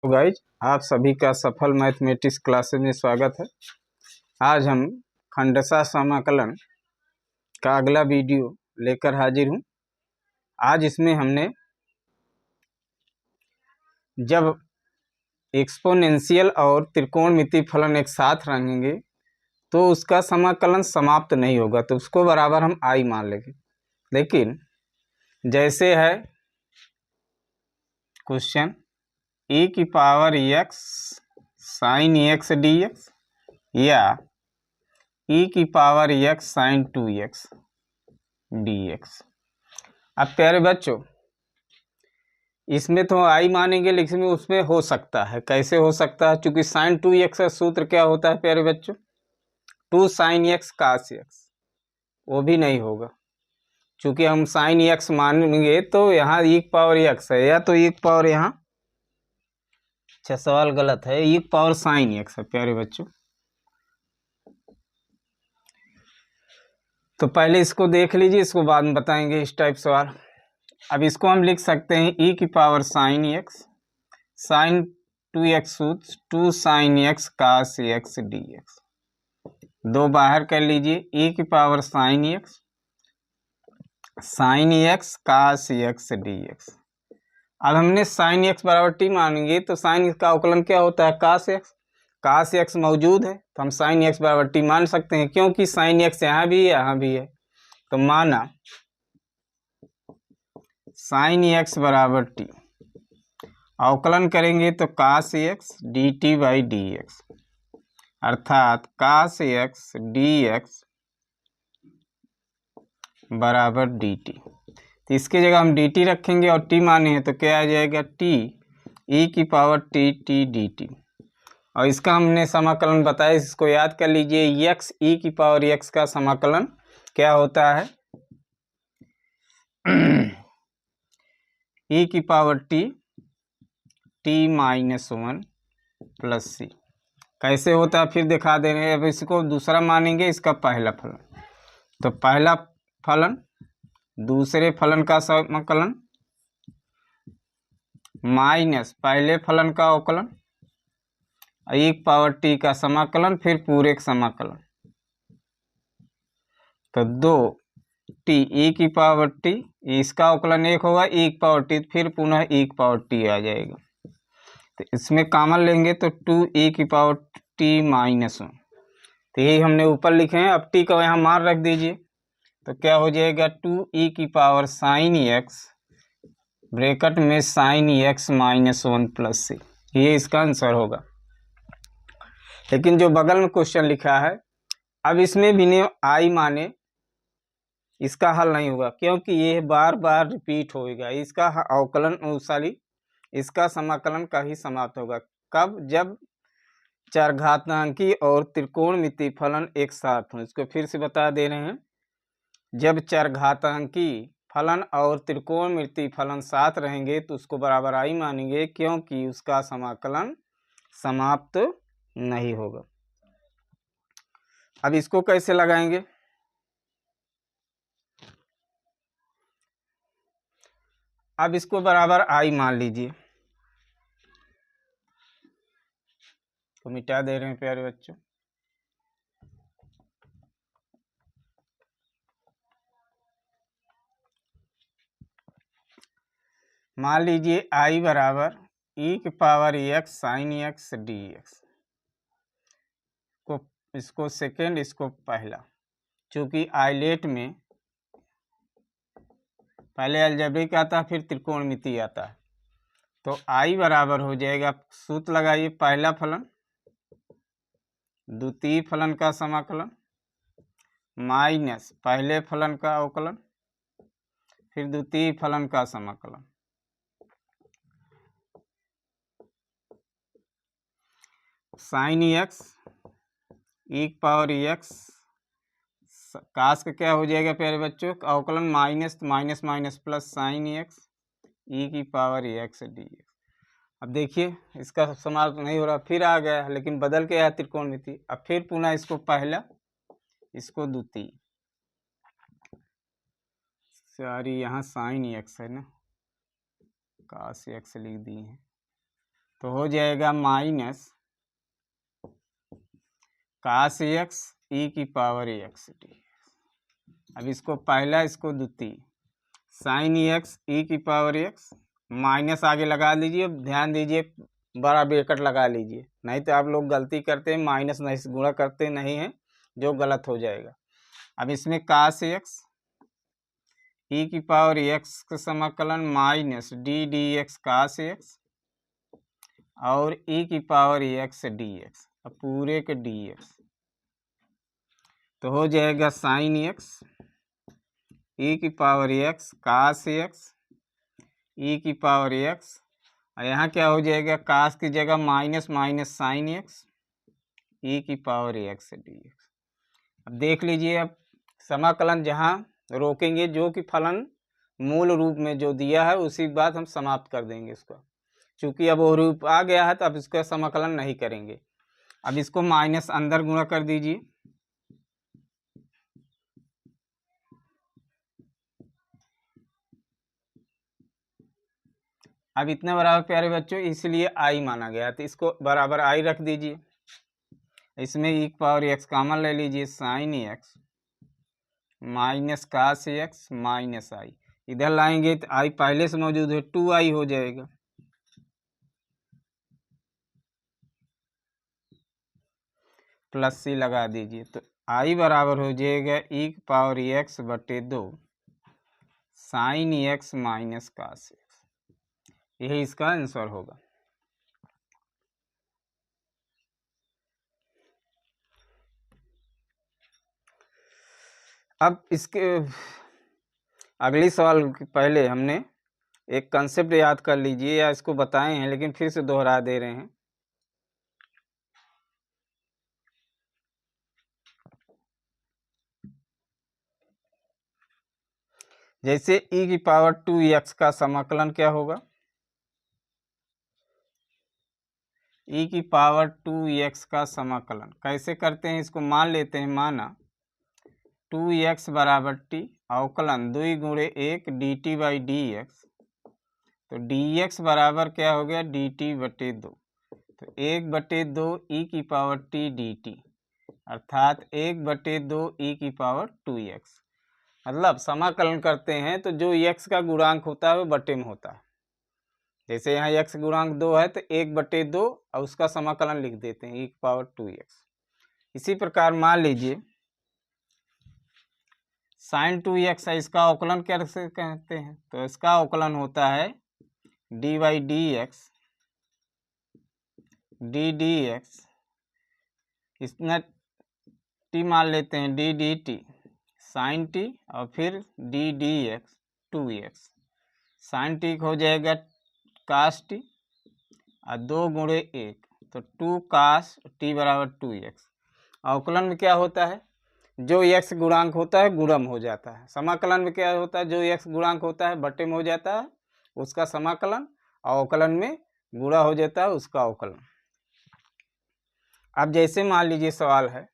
तो गाइज आप सभी का सफल मैथमेटिक्स क्लासेस में स्वागत है। आज हम खंडशः समाकलन का अगला वीडियो लेकर हाजिर हूँ। आज इसमें हमने जब एक्सपोनेंशियल और त्रिकोणमितीय फलन एक साथ रहेंगे तो उसका समाकलन समाप्त नहीं होगा, तो उसको बराबर हम आई मान लेंगे। लेकिन जैसे है क्वेश्चन e की power x sine x dx या e की power x sine 2x dx। अब प्यारे बच्चों, इसमें तो आई मानेंगे, लेकिन उसमें हो सकता है। कैसे हो सकता है? क्योंकि साइन 2x का सूत्र क्या होता है प्यारे बच्चों? 2 साइन x cos x। वो भी नहीं होगा, क्योंकि हम साइन x मानेंगे तो यहाँ e की पावर x है, या तो e की पावर यहाँ, अच्छा सवाल गलत है, e की पावर साइन x है प्यारे बच्चों। तो पहले इसको देख लीजिए, इसको बाद में बताएंगे इस टाइप सवाल। अब इसको हम लिख सकते हैं e की power sine x sine 2x सूत्र 2 sign x cos x dx। दो बाहर कर लीजिए, e की power sine x sine x cos x dx। अब हमने साइन x बराबर t मानेंगे तो साइन का अवकलन क्या होता है? cos x। cos x मौजूद है तो हम साइन x बराबर t मान सकते हैं, क्योंकि साइन x यहाँ भी है यहाँ भी है। तो माना साइन x बराबर t, अवकलन करेंगे तो cos x dt by dx, अर्थात cos x dx बराबर dt। तो इसकी जगह हम dt रखेंगे और t माने हैं तो क्या आ जाएगा? t e की पावर t dt। और इसका हमने समाकलन बताया, इसको याद कर लीजिए। x e की पावर x का समाकलन क्या होता है? e की पावर t माइनस 1 प्लस सी। कैसे होता है फिर दिखा दे रहे हैं। अब इसको दूसरा मानेंगे, इसका पहला फलन, तो पहला फलन दूसरे फलन का समाकलन माइनस पहले फलन का अवकलन, एक पावर टी का समाकलन, फिर पूरे का समाकलन। तो 2 टी e की पावर टी, इसका अवकलन एक होगा, एक पावर टी, फिर पुनः एक पावर टी आ जाएगा। तो इसमें कॉमन लेंगे तो 2 की पावर टी माइनस 1। तो यही हमने ऊपर लिखे हैं। अब टी का यहाँ मान रख दीजिए तो क्या हो जाएगा? 2 की पावर साइन x ब्रैकेट में साइन x माइनस 1 प्लस सी। ये इसका आंसर होगा। लेकिन जो बगल में क्वेश्चन लिखा है, अब इसमें भी नहीं आई माने, इसका हल नहीं होगा, क्योंकि ये बार बार रिपीट होएगा। इसका अवकलन सॉरी इसका समाकलन का ही समाप्त होगा। कब? जब चरघातांकी और त्रिकोणमितीय फलन एक साथ हों। इसको फिर से बता दे रहे हैं, जब चरघातांकी फलन और त्रिकोणमितीय फलन साथ रहेंगे तो उसको बराबर आई मानेंगे, क्योंकि उसका समाकलन समाप्त नहीं होगा। अब इसको कैसे लगाएंगे? अब इसको बराबर आई मान लीजिए, तो मिटा दे रहे हैं प्यारे बच्चों। मान लीजिए आई बराबर e की power x sine x dx को, इसको सेकेंड, इसको पहला। चूंकि आइलेट में पहले अलजेब्रिक आता है, फिर त्रिकोणमितीय आता है, तो आई बराबर हो जाएगा, सूत्र लगाइए, पहला फलन द्वितीय फलन का समाकलन माइनस पहले फलन का अवकलन, फिर द्वितीय फलन का समाकलन। साइन x e की पावर x कास का क्या हो जाएगा प्यारे बच्चों? अवकलन minus minus minus plus sign x e की पावर x dx। अब देखिए इसका समाप्त नहीं हो रहा, फिर आ गया, लेकिन बदल के आया त्रिकोणमितीय। अब फिर पुनः इसको पहला, इसको द्वितीय, सॉरी यहाँ साइन x है ना, कास x लिख दिए हैं। तो हो जाएगा माइनस कास एक्स ई की पावर एक्स डी। अब इसको पहला, इसको द्वितीय, साइन एक्स ई की पावर एक्स, माइनस आगे लगा लीजिए। ध्यान दीजिए, बड़ा ब्रैकेट लगा लीजिए, नहीं तो आप लोग गलती करते हैं, माइनस नहीं गुणा करते नहीं हैं, जो गलत हो जाएगा। अब इसमें कास एक्स ई की पावर एक्स का समाकलन माइनस डी डी एक्स कास एक्स और ई की पावर एक्स डी एक्स, अब पूरे के डी एक्स। तो हो जाएगा साइन एक्स ई की पावर एक्स कास एक्स ई की पावर एक्स, और यहाँ क्या हो जाएगा, कास की जगह माइनस माइनस साइन एक्स ई की पावर एक्स डी एक्स। अब देख लीजिए, अब समाकलन जहाँ रोकेंगे, जो कि फलन मूल रूप में जो दिया है उसी बात हम समाप्त कर देंगे इसका। चूंकि अब वो रूप आ गया है तो अब इसका समाकलन नहीं करेंगे। अब इसको माइनस अंदर गुणा कर दीजिए, अब इतना बराबर प्यारे बच्चों इसलिए आई माना गया, तो इसको बराबर आई रख दीजिए। इसमें ई की पावर एक्स कॉमन ले लीजिए, sine x minus cos x minus I, इधर लाएंगे तो आई पहले से मौजूद है, 2i हो जाएगा। प्लस सी लगा दीजिए, तो आई बराबर हो जाएगा ई की पावर एक्स बटे 2 sine x minus cos X, यही इसका आंसर होगा। अब इसके अगली सवाल के पहले हमने एक कंसेप्ट याद कर लीजिए, या इसको बताए हैं लेकिन फिर से दोहरा दे रहे हैं। जैसे e की पावर 2x का समाकलन क्या होगा, e की पावर 2x का समाकलन कैसे करते हैं, इसको मान लेते हैं, माना 2x बराबर t अवकलन 2 गुणे 1 dt बाई डी एक्स, तो dx बराबर क्या हो गया, dt बटे 2, तो 1 बटे 2 e की पावर t dt, अर्थात 1 बटे 2 e की पावर 2x। मतलब समाकलन करते हैं तो जो x का गुणांक होता है वो बटे में होता है। जैसे यहाँ x गुणांक 2 है तो 1 बटे 2 और उसका समाकलन लिख देते हैं e की पावर 2x। इसी प्रकार मान लीजिए साइन 2x है, इसका अवकलन कैसे कहते हैं, तो इसका अवकलन होता है D by D X D D X, इसमें टी मान लेते हैं, D D T sine T और फिर D D X 2x, sine T हो जाएगा कास टी और 2 गुणे 1, तो 2 कास टी बराबर 2x। अवकलन में क्या होता है, जो x गुणांक होता है गुणम हो जाता है। समाकलन में क्या होता है, जो x गुणांक होता है बटे में हो जाता है उसका समाकलन, अवकलन में गुणा हो जाता है उसका अवकलन। अब जैसे मान लीजिए सवाल है,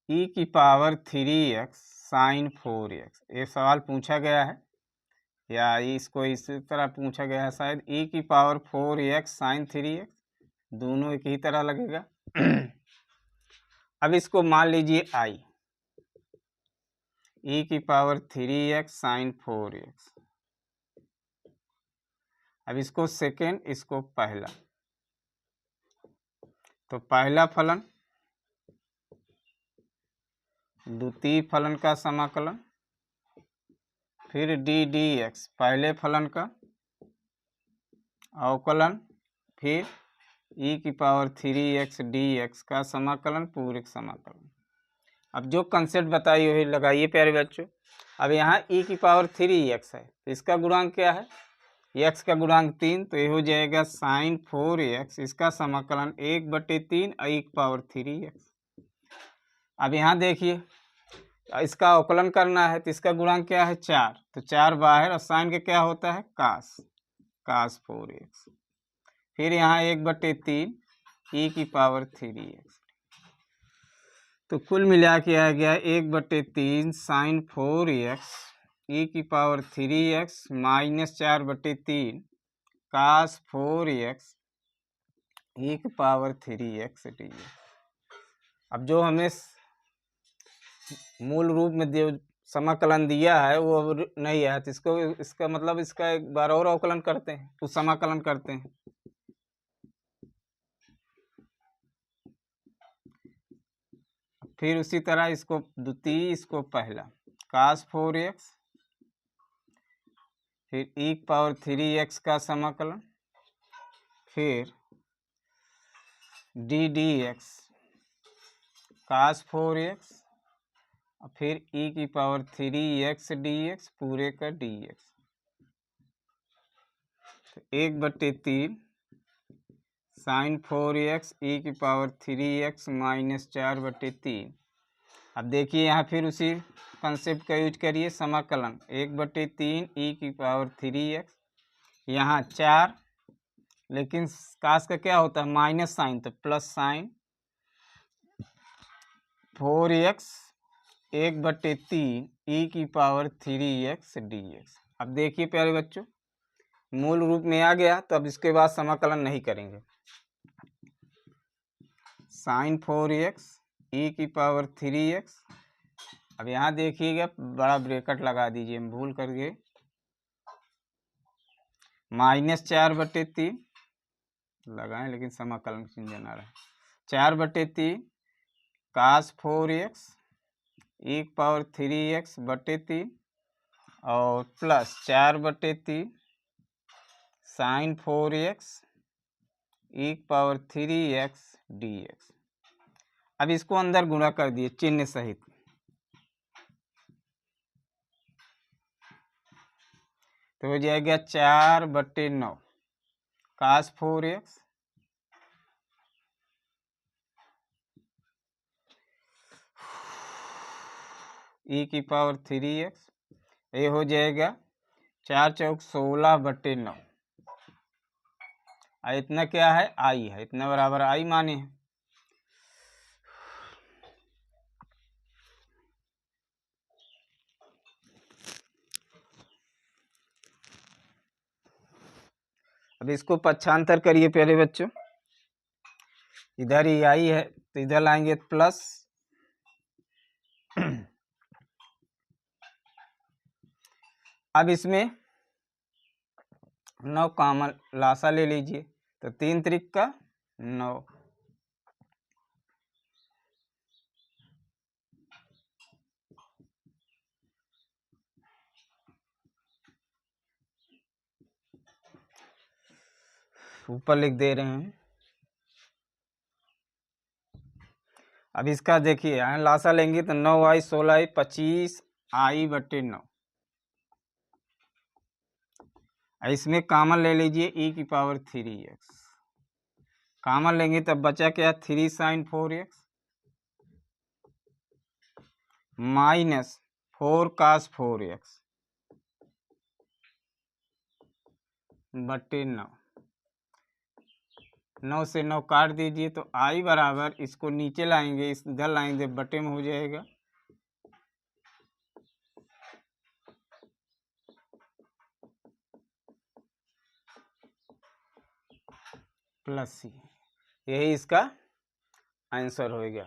e की पावर 3x साइन 4x, ये सवाल पूछा गया है या इसको इस तरह पूछा गया है शायद, e की पावर 4x साइन 3x, दोनों एक ही तरह लगेगा। अब इसको मान लीजिए i, e की पावर 3x साइन 4x, अब इसको सेकेंड, इसको पहला, तो पहला फलन द्वितीय फलन का समाकलन, फिर डी डी एक्स पहले फलन का अवकलन, फिर e की पावर 3x dx का समाकलन, पूरे समाकलन। अब जो कंसेप्ट बताई वही लगाइए प्यारे बच्चों। अब यहाँ e की पावर 3x है तो इसका गुणांक क्या है, x का गुणांक 3, तो ये हो जाएगा साइन 4x, इसका समाकलन 1/3 और e की पावर 3x। अब यहाँ देखिए इसका अवकलन करना है तो इसका गुणांक क्या है 4, तो 4 बाहर और साइन का क्या होता है कास 4x, फिर यहाँ 1/3 e की पावर 3x। तो कुल मिला के आ गया 1/3 साइन 4x ई की पावर 3x माइनस 4/3 कास 4x ई की पावर 3x डी। अब जो हमें मूल रूप में समाकलन दिया है वो अब नहीं है, तो इसको इसका मतलब इसका एक बार और अवकलन करते हैं, तो समाकलन करते हैं। फिर उसी तरह इसको द्वितीय, इसको पहला कास 4x, फिर ई की पावर 3x का समाकलन, फिर डी डी एक्स कास 4x, और फिर ई की पावर 3x dx पूरे का dx। तो 1/3 साइन 4x ई की पावर 3x माइनस 4/3। अब देखिए यहाँ फिर उसी कंसेप्ट का यूज करिए, समाकलन 1/3 ई की पावर 3x, यहाँ 4, लेकिन कास का क्या होता है माइनस साइन, तो प्लस साइन 4x 1/3 ई की पावर 3x dx। अब देखिए प्यारे बच्चों, मूल रूप में आ गया, तो अब इसके बाद समाकलन नहीं करेंगे। साइन 4x ई की पावर 3x, अब यहाँ देखिएगा बड़ा ब्रैकेट लगा दीजिए, हम भूल कर गए, माइनस 4/3 लगाएं, लेकिन समाकलन चिन्ह आ रहा है, 4/3 कास 4x ई की पावर 3x/3 और प्लस 4/3 साइन 4x ई की पावर 3x dx। अब इसको अंदर गुणा कर दिए चिन्ह सहित, तो हो जाएगा 4/9 कास 4x ई की पावर 3x, ये हो जाएगा 4 चौक 16/9, और इतना क्या है आई है, इतना बराबर आई माने हैं। अब इसको पक्षांतर करिए प्यारे बच्चों, इधर ही आई है तो इधर लाएंगे प्लस, अब इसमें 9 कॉमन लासा ले लीजिए, तो 3 त्रिक का 9, ऊपर लिख दे रहे हैं। अब इसका देखिए यहाँ लासा लेंगे तो 9i 16i 25i/9, इसमें कॉमन ले लीजिए ई की पावर 3x, कॉमन लेंगे तब बचा क्या 3 साइन 4x माइनस 4 कास 4x/9, 9 से 9 काट दीजिए, तो आई बराबर, इसको नीचे लाएंगे, इस इधर लाएंगे बटे में हो जाएगा प्लस सी, यही इसका आंसर होगा।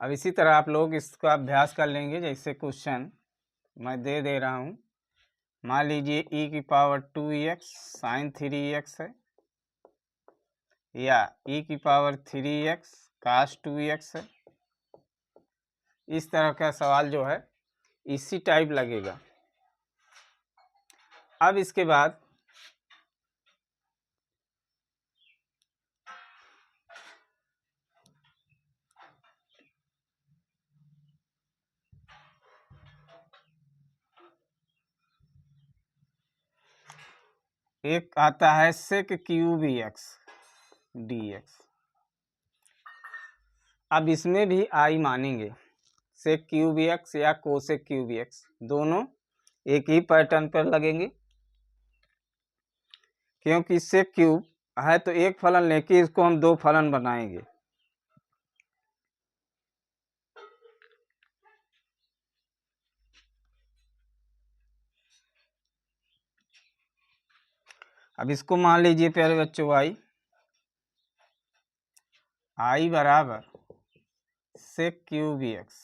अब इसी तरह आप लोग इसका अभ्यास कर लेंगे, जैसे क्वेश्चन मैं दे रहा हूँ, मान लीजिए ई की पावर 2x साइन 3x है, या ई की पावर 3x कास 2x है। इस तरह का सवाल जो है इसी टाइप लगेगा। अब इसके बाद एक आता है सेक क्यूब एक्स dx। अब इसमें भी आई मानेंगे, सेक क्यूब एक्स या कोसेक क्यूब एक्स, दोनों एक ही पैटर्न पर लगेंगे, क्योंकि इससे क्यूब है तो एक फलन लेके इसको हम दो फलन बनाएंगे। अब इसको मान लीजिए प्यारे बच्चों आई बराबर सेक क्यूब एक्स।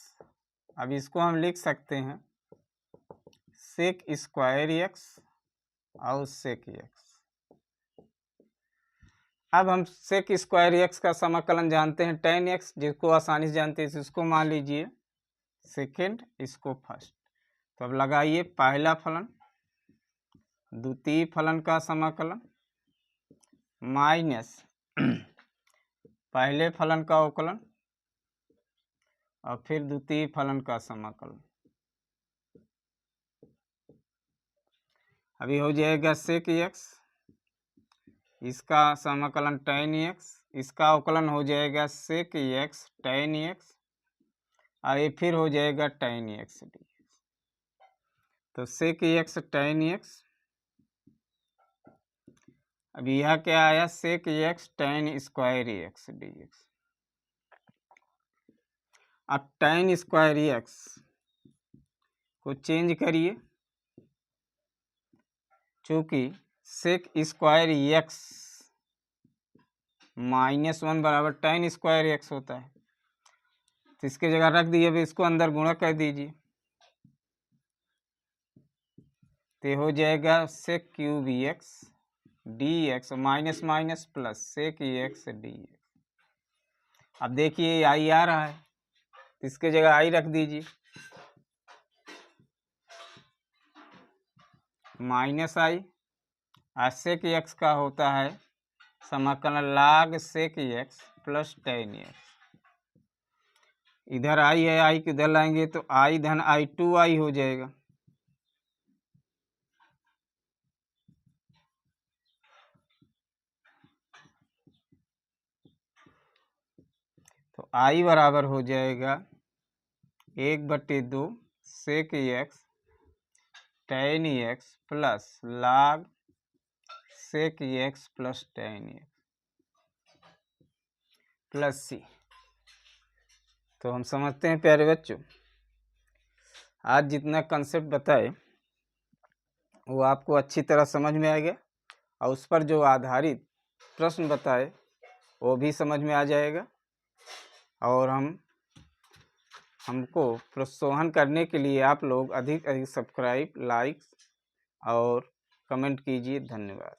अब इसको हम लिख सकते हैं सेक स्क्वायर एक्स और सेक एक्स। अब हम सेक स्क्वायर एक्स का समाकलन जानते हैं tan एक्स, जिसको आसानी से जानते हैं इसको मान लीजिए सेकेंड, इसको फर्स्ट। तो अब लगाइए पहला फलन द्वितीय फलन का समाकलन माइनस पहले फलन का अवकलन और फिर द्वितीय फलन का समाकलन। अभी हो जाएगा सेक एक्स, इसका समाकलन tan एक्स, इसका अवकलन हो जाएगा सेक एक्स tan एक्स, और ये फिर हो जाएगा tan एक्स डी। तो सेक एक्स tan एक्स, अभी यह क्या आया sec x tan square X D X. अब tan स्क्वायर एक्स को चेंज करिए, चूंकि सेक स्क्वायर एक्स -1 बराबर tan स्क्वायर एक्स होता है, तो इसके जगह रख दिए, अभी इसको अंदर गुणा कर दीजिए, तो हो जाएगा sec cube X D X minus minus plus sec X D X. अब देखिए आई आ रहा है, तो इसके जगह आई रख दीजिए, माइनस आई, और सेक एक्स का होता है समाकलन log sec x plus tan X. इधर आई है, आई किधर लाएंगे तो आई धन आई 2i हो जाएगा। तो आई बराबर हो जाएगा 1/2 sec x tan x plus log sec x plus tan x plus C. तो हम समझते हैं प्यारे बच्चों, आज जितना कंसेप्ट बताए वो आपको अच्छी तरह समझ में आ गया, और उस पर जो आधारित प्रश्न बताए वो भी समझ में आ जाएगा, और हमको प्रोत्साहन करने के लिए आप लोग अधिक अधिक सब्सक्राइब, लाइक और कमेंट कीजिए। धन्यवाद।